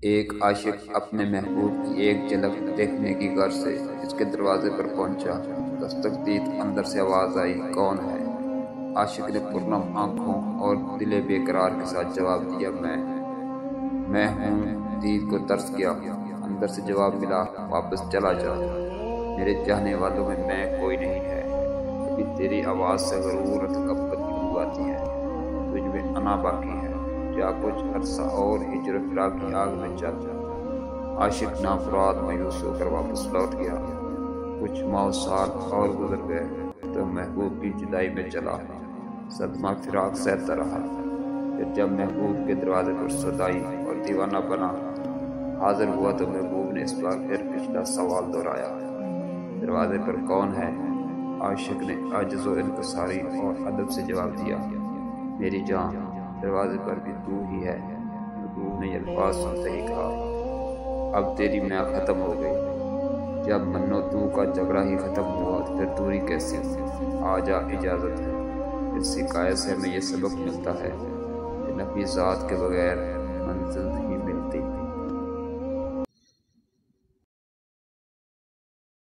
ایک عاشق اپنے محبوب کی ایک جھلک دیکھنے کی غرض سے اس کے دروازے پر پہنچا۔ دستک دید، اندر سے آواز آئی، کون ہے؟ عاشق نے پرنم آنکھوں اور دل بے قرار کے ساتھ جواب دیا، میں ہوں۔ دید کو ترس گیا، اندر سے جواب ملا، واپس چلا جا، میرے چاہنے والوں میں کوئی نہیں ہے۔ ابھی تیری آواز سے غرور اور تکبر کی بو آتی ہے، تجھ میں انا باقی ہے، جا کچھ عرصہ اور ہجر و فراق کی آگ میں چل۔ عاشق نافراد مایوس ہو کر واپس لوٹ گیا۔ کچھ ماہ و سال اور گزر گئے تو محبوب کی جدائی میں چلا صدمہ فراق سہتا رہا۔ پھر جب محبوب کے دروازے پر سودائی اور دیوانہ بنا حاضر ہوا تو محبوب نے اس بار پھر پچھلا سوال دہرایا، دروازے پر کون ہے؟ عاشق نے عاجز و انکساری اور ادب سے جواب دیا، میری جان، دروازے پر بھی تو ہی ہے۔ محبوب نے یہ الفاظ سنتے ہی کہا، اب تیری میاں ختم ہو گئی۔ جب منو تو کا جھگڑا ہی ختم ہوا تو پھر دوری کیسی؟ آ جا، اجازت ہے۔ اس حکایت سے ہمیں یہ سبق ملتا ہے کہ نفی ذات کے بغیر منزل